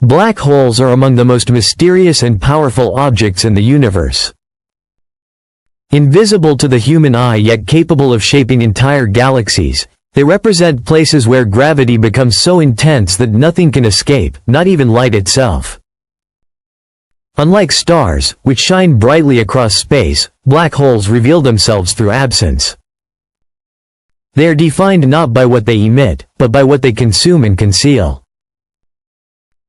Black holes are among the most mysterious and powerful objects in the universe. Invisible to the human eye yet capable of shaping entire galaxies, they represent places where gravity becomes so intense that nothing can escape, not even light itself. Unlike stars, which shine brightly across space, black holes reveal themselves through absence. They are defined not by what they emit, but by what they consume and conceal.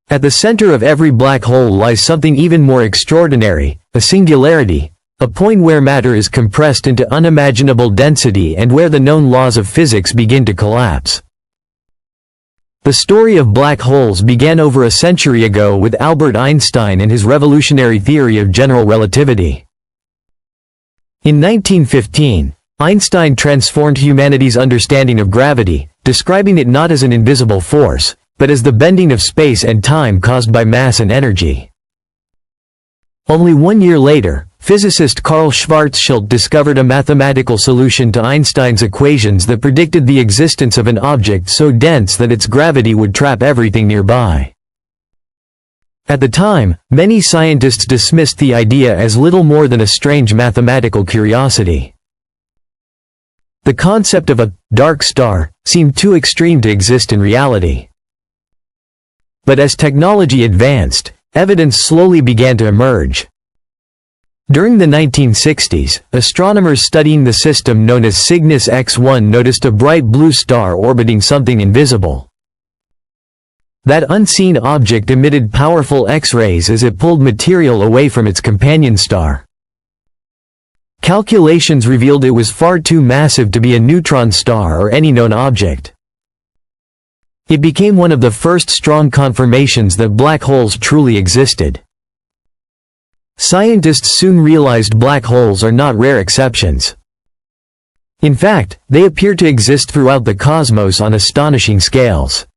At the center of every black hole lies something even more extraordinary, a singularity, a point where matter is compressed into unimaginable density and where the known laws of physics begin to collapse. The story of black holes began over a century ago with Albert Einstein and his revolutionary theory of general relativity. In 1915, Einstein transformed humanity's understanding of gravity, describing it not as an invisible force, but as the bending of space and time caused by mass and energy. Only 1 year later, physicist Karl Schwarzschild discovered a mathematical solution to Einstein's equations that predicted the existence of an object so dense that its gravity would trap everything nearby. At the time, many scientists dismissed the idea as little more than a strange mathematical curiosity. The concept of a dark star seemed too extreme to exist in reality. But as technology advanced, evidence slowly began to emerge. During the 1960s, astronomers studying the system known as Cygnus X1 noticed a bright blue star orbiting something invisible. That unseen object emitted powerful X-rays as it pulled material away from its companion star. Calculations revealed it was far too massive to be a neutron star or any known object. It became one of the first strong confirmations that black holes truly existed. Scientists soon realized black holes are not rare exceptions. In fact, they appear to exist throughout the cosmos on astonishing scales.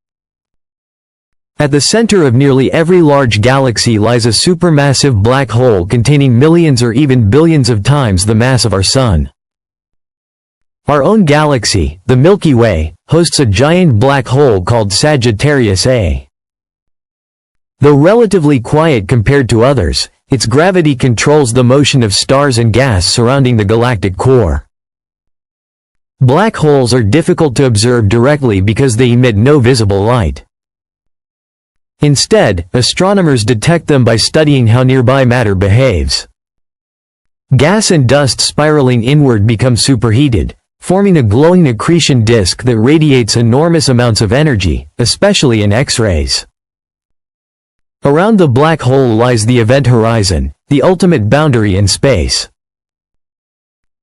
At the center of nearly every large galaxy lies a supermassive black hole containing millions or even billions of times the mass of our Sun. Our own galaxy, the Milky Way, hosts a giant black hole called Sagittarius A. Though relatively quiet compared to others, its gravity controls the motion of stars and gas surrounding the galactic core. Black holes are difficult to observe directly because they emit no visible light. Instead, astronomers detect them by studying how nearby matter behaves. Gas and dust spiraling inward become superheated, forming a glowing accretion disk that radiates enormous amounts of energy, especially in X-rays. Around the black hole lies the event horizon, the ultimate boundary in space.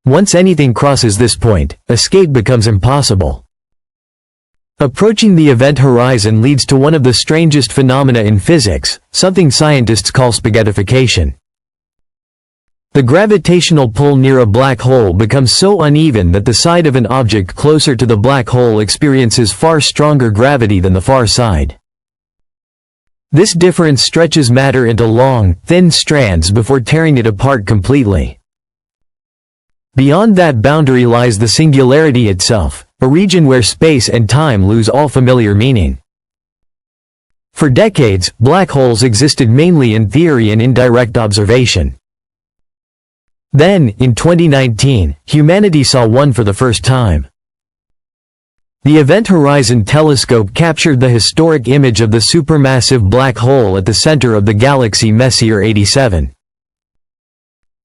Once anything crosses this point, escape becomes impossible. Approaching the event horizon leads to one of the strangest phenomena in physics, something scientists call spaghettification. The gravitational pull near a black hole becomes so uneven that the side of an object closer to the black hole experiences far stronger gravity than the far side. This difference stretches matter into long, thin strands before tearing it apart completely. Beyond that boundary lies the singularity itself, a region where space and time lose all familiar meaning. For decades, black holes existed mainly in theory and indirect observation. Then, in 2019, humanity saw one for the first time. The Event Horizon Telescope captured the historic image of the supermassive black hole at the center of the galaxy Messier 87.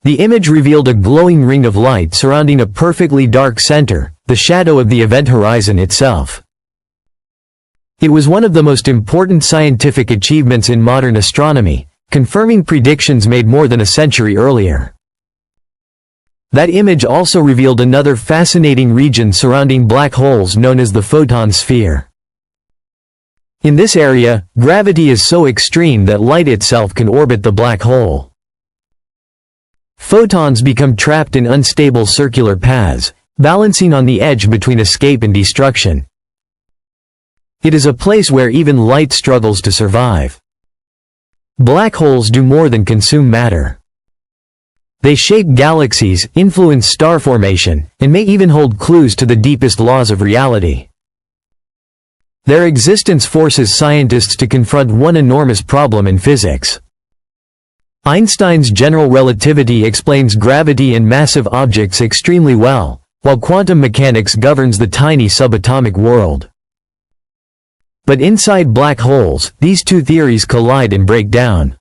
The image revealed a glowing ring of light surrounding a perfectly dark center, the shadow of the event horizon itself. It was one of the most important scientific achievements in modern astronomy, confirming predictions made more than a century earlier. That image also revealed another fascinating region surrounding black holes known as the photon sphere. In this area, gravity is so extreme that light itself can orbit the black hole. Photons become trapped in unstable circular paths, balancing on the edge between escape and destruction. It is a place where even light struggles to survive. Black holes do more than consume matter. They shape galaxies, influence star formation, and may even hold clues to the deepest laws of reality. Their existence forces scientists to confront one enormous problem in physics. Einstein's general relativity explains gravity and massive objects extremely well, while quantum mechanics governs the tiny subatomic world. But inside black holes, these two theories collide and break down.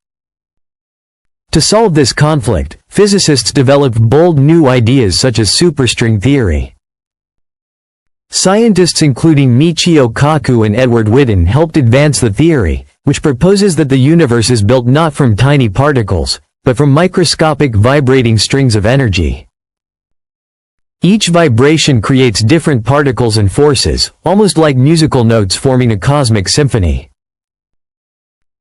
To solve this conflict, physicists developed bold new ideas such as superstring theory. Scientists including Michio Kaku and Edward Witten helped advance the theory, which proposes that the universe is built not from tiny particles, but from microscopic vibrating strings of energy. Each vibration creates different particles and forces, almost like musical notes forming a cosmic symphony.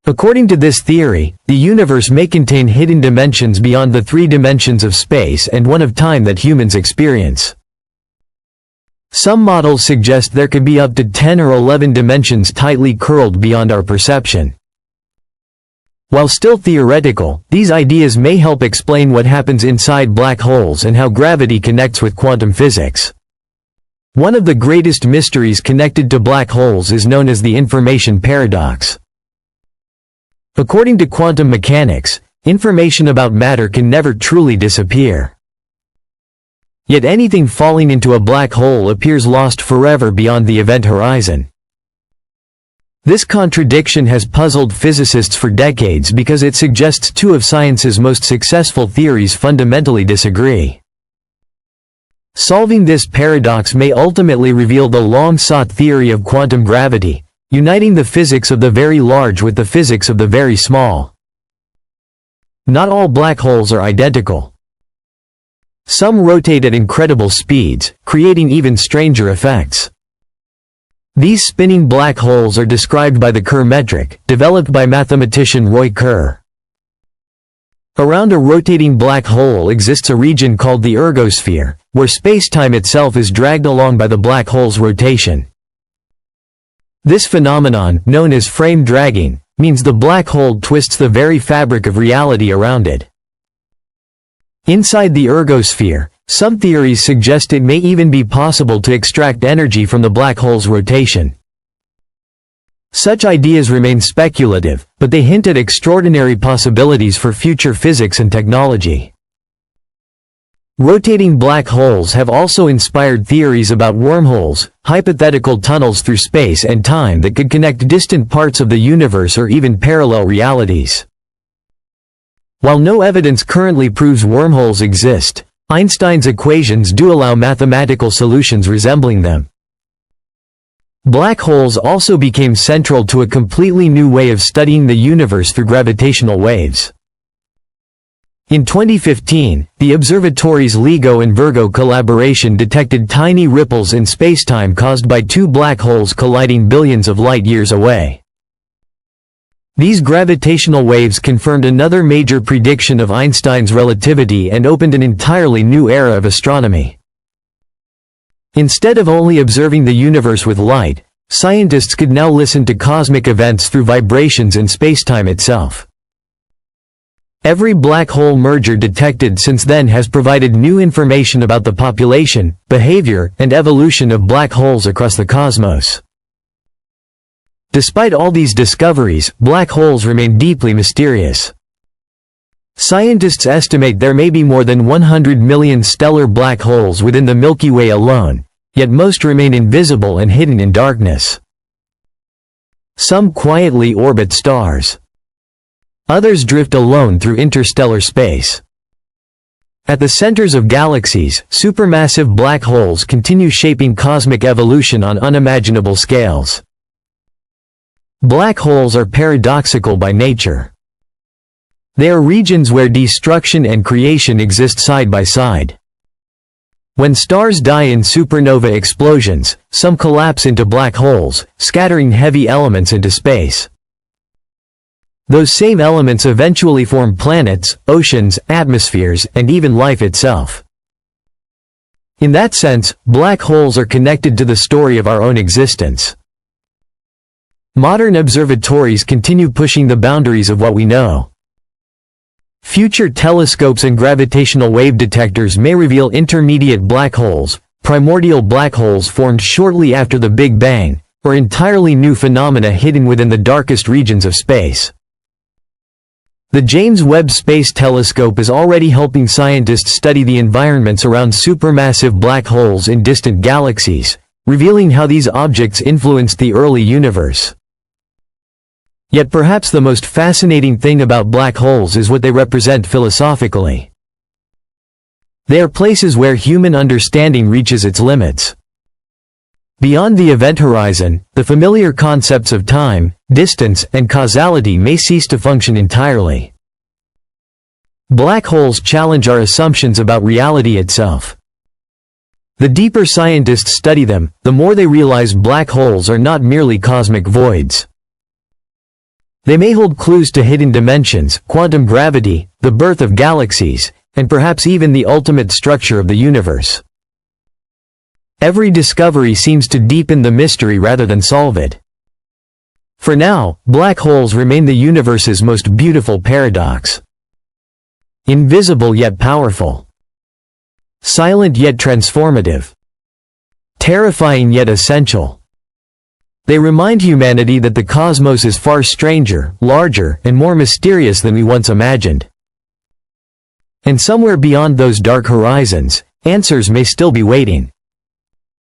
According to this theory, the universe may contain hidden dimensions beyond the 3 dimensions of space and one of time that humans experience. Some models suggest there could be up to 10 or 11 dimensions tightly curled beyond our perception. While still theoretical, these ideas may help explain what happens inside black holes and how gravity connects with quantum physics. One of the greatest mysteries connected to black holes is known as the information paradox. According to quantum mechanics, information about matter can never truly disappear. Yet anything falling into a black hole appears lost forever beyond the event horizon. This contradiction has puzzled physicists for decades because it suggests two of science's most successful theories fundamentally disagree. Solving this paradox may ultimately reveal the long-sought theory of quantum gravity, uniting the physics of the very large with the physics of the very small. Not all black holes are identical. Some rotate at incredible speeds, creating even stranger effects. These spinning black holes are described by the Kerr metric, developed by mathematician Roy Kerr. Around a rotating black hole exists a region called the ergosphere, where space-time itself is dragged along by the black hole's rotation. This phenomenon, known as frame dragging, means the black hole twists the very fabric of reality around it. Inside the ergosphere, some theories suggest it may even be possible to extract energy from the black hole's rotation. Such ideas remain speculative, but they hint at extraordinary possibilities for future physics and technology. Rotating black holes have also inspired theories about wormholes, hypothetical tunnels through space and time that could connect distant parts of the universe or even parallel realities. While no evidence currently proves wormholes exist, Einstein's equations do allow mathematical solutions resembling them. Black holes also became central to a completely new way of studying the universe through gravitational waves. In 2015, the observatory's LIGO and Virgo collaboration detected tiny ripples in spacetime caused by two black holes colliding billions of light-years away. These gravitational waves confirmed another major prediction of Einstein's relativity and opened an entirely new era of astronomy. Instead of only observing the universe with light, scientists could now listen to cosmic events through vibrations in spacetime itself. Every black hole merger detected since then has provided new information about the population, behavior, and evolution of black holes across the cosmos. Despite all these discoveries, black holes remain deeply mysterious. Scientists estimate there may be more than 100 million stellar black holes within the Milky Way alone, yet most remain invisible and hidden in darkness. Some quietly orbit stars. Others drift alone through interstellar space. At the centers of galaxies, supermassive black holes continue shaping cosmic evolution on unimaginable scales. Black holes are paradoxical by nature. They are regions where destruction and creation exist side by side. When stars die in supernova explosions, some collapse into black holes, scattering heavy elements into space. Those same elements eventually form planets, oceans, atmospheres, and even life itself. In that sense, black holes are connected to the story of our own existence. Modern observatories continue pushing the boundaries of what we know. Future telescopes and gravitational wave detectors may reveal intermediate black holes, primordial black holes formed shortly after the Big Bang, or entirely new phenomena hidden within the darkest regions of space. The James Webb Space Telescope is already helping scientists study the environments around supermassive black holes in distant galaxies, revealing how these objects influenced the early universe. Yet perhaps the most fascinating thing about black holes is what they represent philosophically. They are places where human understanding reaches its limits. Beyond the event horizon, the familiar concepts of time, distance, and causality may cease to function entirely. Black holes challenge our assumptions about reality itself. The deeper scientists study them, the more they realize black holes are not merely cosmic voids. They may hold clues to hidden dimensions, quantum gravity, the birth of galaxies, and perhaps even the ultimate structure of the universe. Every discovery seems to deepen the mystery rather than solve it. For now, black holes remain the universe's most beautiful paradox. Invisible yet powerful. Silent yet transformative. Terrifying yet essential. They remind humanity that the cosmos is far stranger, larger, and more mysterious than we once imagined. And somewhere beyond those dark horizons, answers may still be waiting.